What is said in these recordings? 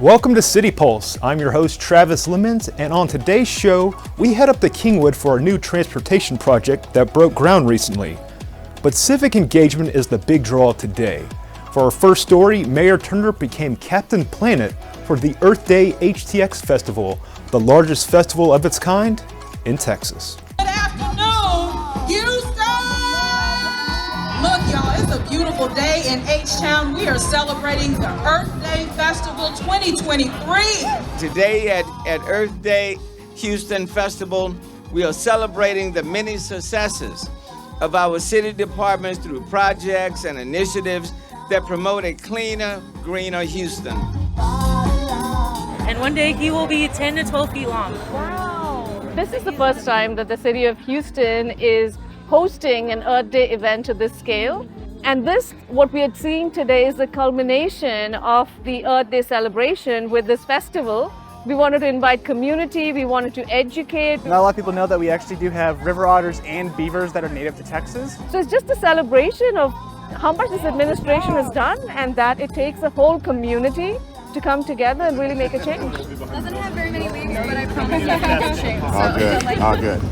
Welcome to City Pulse. I'm your host, Travis Leamons, and on today's show, we head up to Kingwood for a new transportation project that broke ground recently. But civic engagement is the big draw today. For our first story, Mayor Turner became Captain Planet for the Earth Day HTX Festival, the largest festival of its kind in Texas. Good afternoon, Houston! Look, y'all, it's a beautiful day in H-Town. We are celebrating the Earth Day Festival 2023. Today at Earth Day Houston Festival, we are celebrating the many successes of our city departments through projects and initiatives that promote a cleaner, greener Houston. And one day he will be 10 to 12 feet long. Wow! This is the first time that the city of Houston is hosting an Earth Day event to this scale. And this, what we are seeing today, is the culmination of the Earth Day celebration with this festival. We wanted to invite community, we wanted to educate. Not a lot of people know that we actually do have river otters and beavers that are native to Texas. So it's just a celebration of how much this administration has done and that it takes a whole community to come together and really make a change. Doesn't have very many leaves, but I promise you it's a change. All good, all good.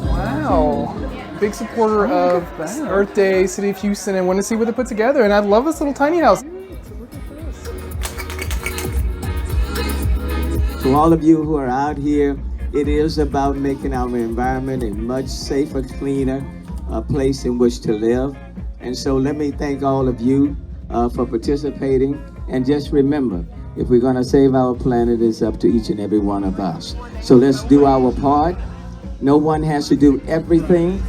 Wow. Big supporter of Earth Day, City of Houston, and want to see what they put together. And I love this little tiny house. To all of you who are out here, it is about making our environment a much safer, cleaner place in which to live. And so let me thank all of you for participating. And just remember, if we're going to save our planet, it's up to each and every one of us. So let's do our part. No one has to do everything,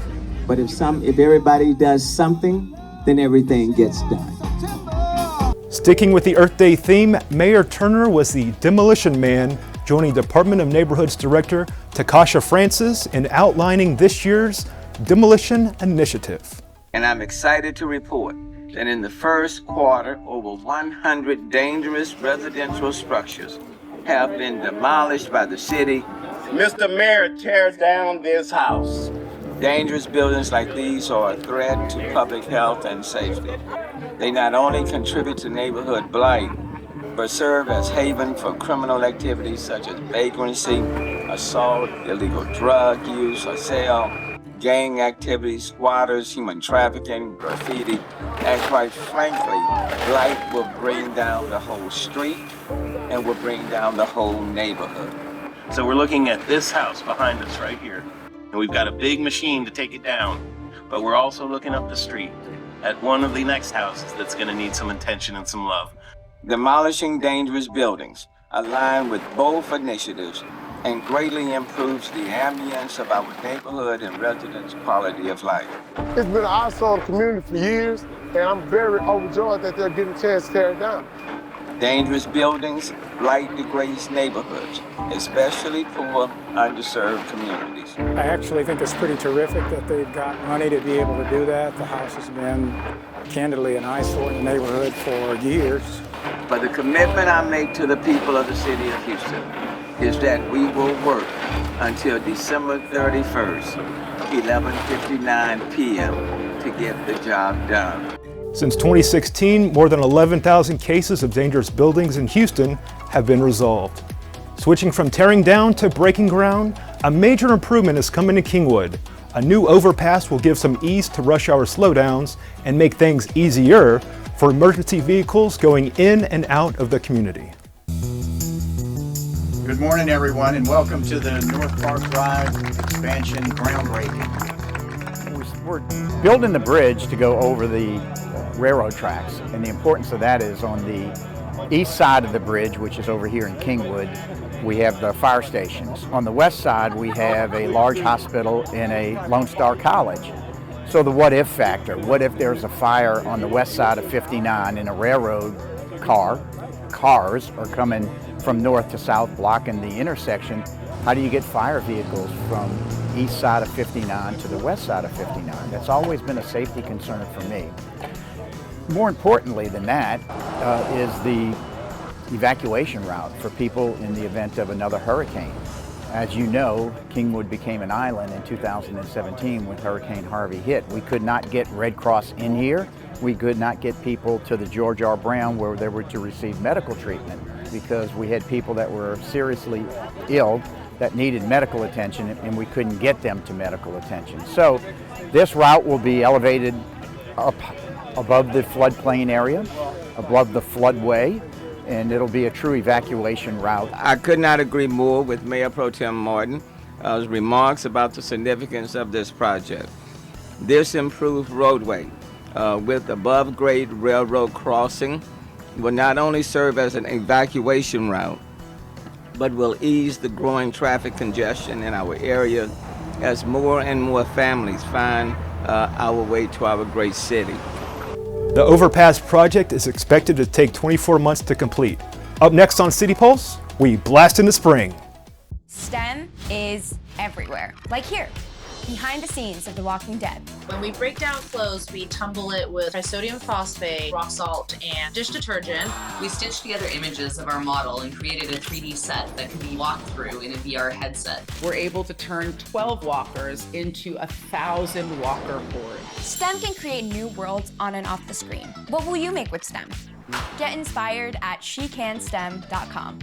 but if everybody does something, then everything gets done. Sticking with the Earth Day theme, Mayor Turner was the Demolition Man, joining Department of Neighborhoods Director Takasha Francis in outlining this year's Demolition Initiative. And I'm excited to report that in the first quarter, over 100 dangerous residential structures have been demolished by the city. Mr. Mayor, tear down this house. Dangerous buildings like these are a threat to public health and safety. They not only contribute to neighborhood blight, but serve as haven for criminal activities such as vagrancy, assault, illegal drug use or sale, gang activities, squatters, human trafficking, graffiti, and quite frankly, blight will bring down the whole street and will bring down the whole neighborhood. So we're looking at this house behind us right here, and we've got a big machine to take it down, but we're also looking up the street at one of the next houses that's going to need some attention and some love. Demolishing dangerous buildings align with both initiatives and greatly improves the ambience of our neighborhood and residents' quality of life. It's been an eyesore of the community for years, and I'm very overjoyed that they're getting a chance to tear it down. Dangerous buildings blight degrades neighborhoods, especially poor, underserved communities. I actually think it's pretty terrific that they've got money to be able to do that. The house has been candidly an eyesore in the neighborhood for years. But the commitment I make to the people of the city of Houston is that we will work until December 31st, 11:59 p.m. to get the job done. Since 2016, more than 11,000 cases of dangerous buildings in Houston have been resolved. Switching from tearing down to breaking ground, a major improvement is coming to Kingwood. A new overpass will give some ease to rush hour slowdowns and make things easier for emergency vehicles going in and out of the community. Good morning, everyone, and welcome to the Northpark Drive expansion groundbreaking. We're building the bridge to go over the railroad tracks, and the importance of that is on the east side of the bridge, which is over here in Kingwood, we have the fire stations. On the west side, we have a large hospital and a Lone Star College. So the what if factor, what if there's a fire on the west side of 59 in a railroad cars are coming from north to south blocking the intersection, how do you get fire vehicles from east side of 59 to the west side of 59? That's always been a safety concern for me. More importantly than that is the evacuation route for people in the event of another hurricane. As you know, Kingwood became an island in 2017 when Hurricane Harvey hit. We could not get Red Cross in here. We could not get people to the George R. Brown where they were to receive medical treatment because we had people that were seriously ill that needed medical attention and we couldn't get them to medical attention. So this route will be elevated up above the floodplain area, above the floodway, and it'll be a true evacuation route. I could not agree more with Mayor Pro Tem Martin's remarks about the significance of this project. This improved roadway with above-grade railroad crossing will not only serve as an evacuation route, but will ease the growing traffic congestion in our area as more and more families find our way to our great city. The overpass project is expected to take 24 months to complete. Up next on City Pulse, we blast into spring. STEM is everywhere, like here, behind the scenes of The Walking Dead. When we break down clothes, we tumble it with trisodium phosphate, rock salt, and dish detergent. We stitched together images of our model and created a 3D set that can be walked through in a VR headset. We're able to turn 12 walkers into 1,000 walker hordes. STEM can create new worlds on and off the screen. What will you make with STEM? Get inspired at shecanstem.com.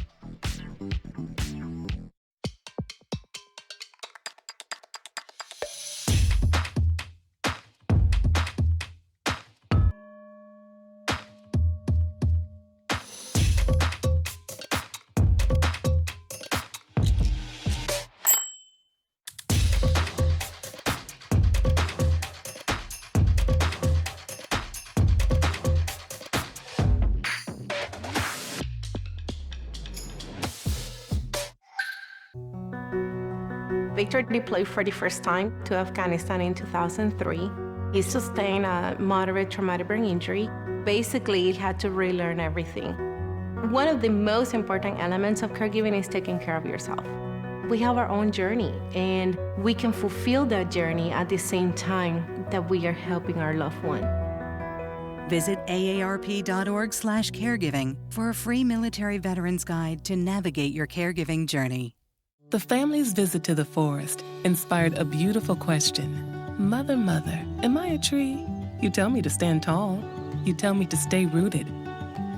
Victor deployed for the first time to Afghanistan in 2003. He sustained a moderate traumatic brain injury. Basically, he had to relearn everything. One of the most important elements of caregiving is taking care of yourself. We have our own journey, and we can fulfill that journey at the same time that we are helping our loved one. Visit aarp.org/caregiving for a free military veterans guide to navigate your caregiving journey. The family's visit to the forest inspired a beautiful question. Mother, mother, am I a tree? You tell me to stand tall. You tell me to stay rooted.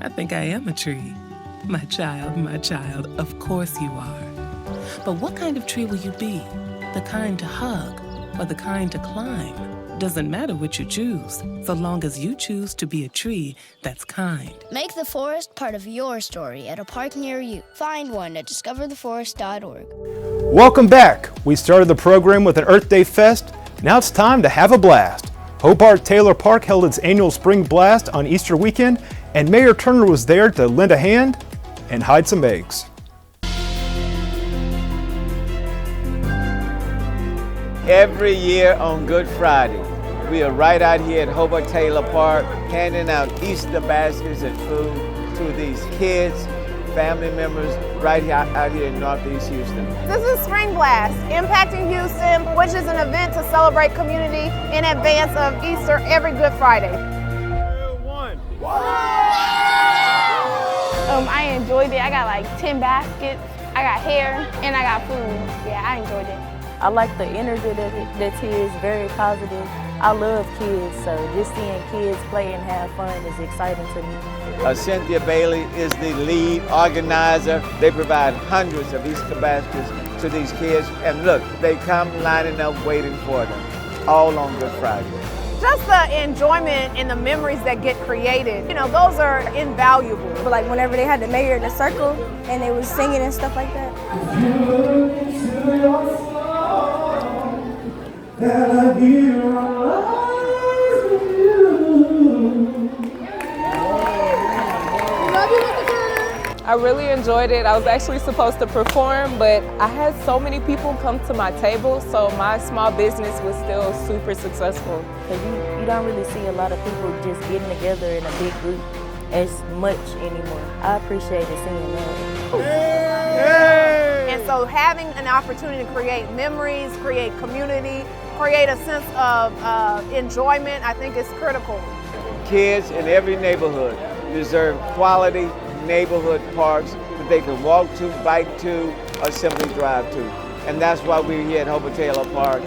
I think I am a tree. My child, of course you are. But what kind of tree will you be? The kind to hug or the kind to climb? Doesn't matter what you choose, so long as you choose to be a tree that's kind. Make the forest part of your story at a park near you. Find one at discovertheforest.org. Welcome back. We started the program with an Earth Day Fest. Now it's time to have a blast. Hobart Taylor Park held its annual Spring Blast on Easter weekend, and Mayor Turner was there to lend a hand and hide some eggs. Every year on Good Friday, we are right out here at Hobart Taylor Park handing out Easter baskets and food to these kids, family members right here, out here in Northeast Houston. This is Spring Blast, Impacting Houston, which is an event to celebrate community in advance of Easter every Good Friday. 2, 1. I enjoyed it. I got like 10 baskets. I got hair and I got food. Yeah, I enjoyed it. I like the energy that's here. It's very positive. I love kids, so just seeing kids play and have fun is exciting to me. Cynthia Bailey is the lead organizer. They provide hundreds of Easter baskets to these kids, and look, they come lining up waiting for them, all on Good Friday. Just the enjoyment and the memories that get created, those are invaluable. But like whenever they had the mayor in a circle and they was singing and stuff like that. That I give my life to you. I really enjoyed it. I was actually supposed to perform, but I had so many people come to my table, so my small business was still super successful. You don't really see a lot of people just getting together in a big group as much anymore. I appreciated seeing that. And so having an opportunity to create memories, create community, create a sense of enjoyment, I think is critical. Kids in every neighborhood deserve quality neighborhood parks that they can walk to, bike to, Assembly Drive to. And that's why we're here at Hope Taylor Park,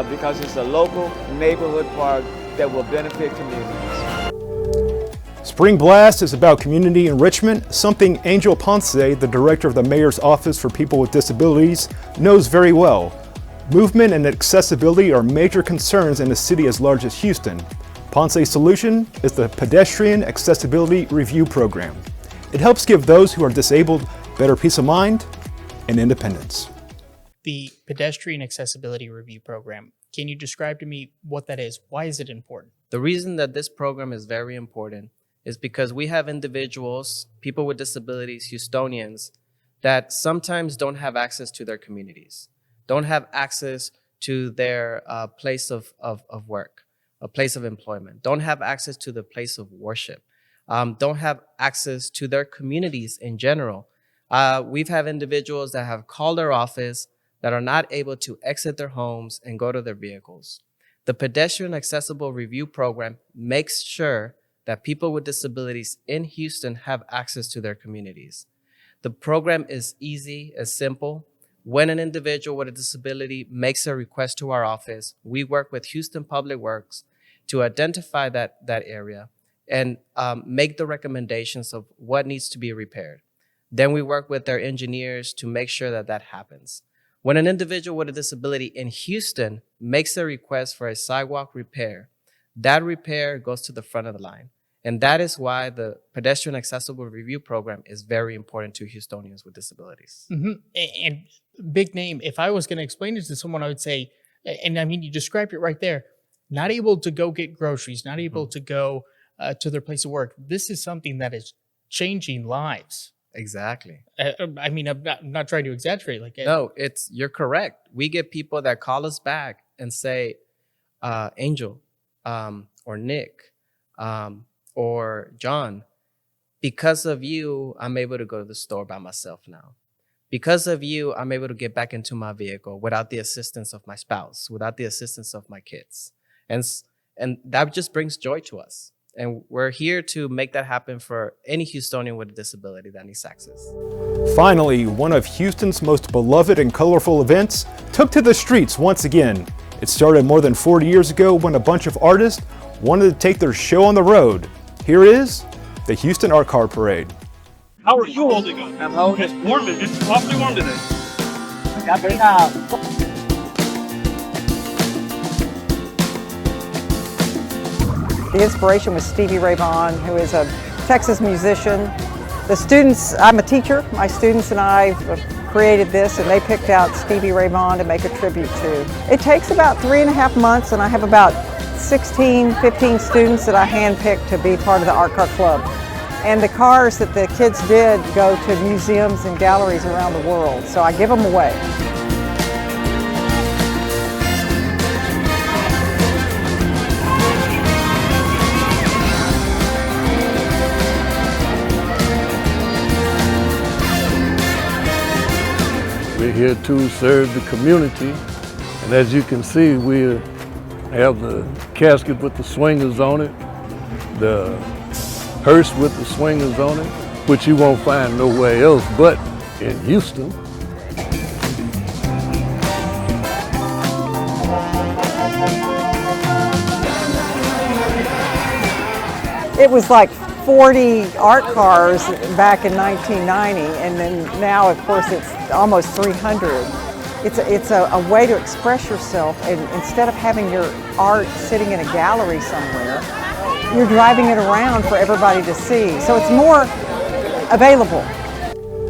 because it's a local neighborhood park that will benefit communities. Spring Blast is about community enrichment, something Angel Ponce, the director of the Mayor's Office for People with Disabilities, knows very well. Movement and accessibility are major concerns in a city as large as Houston. Ponce's solution is the Pedestrian Accessibility Review Program. It helps give those who are disabled better peace of mind and independence. The Pedestrian Accessibility Review Program. Can you describe to me what that is? Why is it important? The reason that this program is very important is because we have individuals, people with disabilities, Houstonians, that sometimes don't have access to their communities, don't have access to their place of work, a place of employment, don't have access to the place of worship, don't have access to their communities in general. We've had individuals that have called our office that are not able to exit their homes and go to their vehicles. The Pedestrian Accessible Review Program makes sure that people with disabilities in Houston have access to their communities. The program is easy, is simple. When an individual with a disability makes a request to our office, we work with Houston Public Works to identify that area and make the recommendations of what needs to be repaired. Then we work with their engineers to make sure that that happens. When an individual with a disability in Houston makes a request for a sidewalk repair, that repair goes to the front of the line. And that is why the Pedestrian Accessible Review Program is very important to Houstonians with disabilities. Mm-hmm. And big name, if I was going to explain it to someone, I would say, and I mean, you described it right there, not able to go get groceries, not able to go to their place of work. This is something that is changing lives. Exactly. I mean, I'm not trying to exaggerate. No, you're correct. We get people that call us back and say, Angel, or Nick, or John, because of you, I'm able to go to the store by myself now. Because of you, I'm able to get back into my vehicle without the assistance of my spouse, without the assistance of my kids. And that just brings joy to us. And we're here to make that happen for any Houstonian with a disability that needs access. Finally, one of Houston's most beloved and colorful events took to the streets once again. It started more than 40 years ago when a bunch of artists wanted to take their show on the road. Here is the Houston Art Car Parade. How are you holding up? I'm holding. It's warm. It's awfully warm today. The inspiration was Stevie Ray Vaughan, who is a Texas musician. The students, I'm a teacher, my students and I created this, and they picked out Stevie Ray Vaughan to make a tribute to. It takes about 3.5 months, and I have about 16, 15 students that I handpicked to be part of the Art Car Club. And the cars that the kids did go to museums and galleries around the world, so I give them away. We're here to serve the community, and as you can see, we have the casket with the swingers on it, the hearse with the swingers on it, which you won't find nowhere else but in Houston. It was like 40 art cars back in 1990, and then now, of course, it's almost 300. It's a way to express yourself, and instead of having your art sitting in a gallery somewhere, you're driving it around for everybody to see. So it's more available.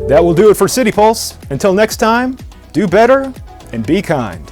That will do it for City Pulse. Until next time, do better and be kind.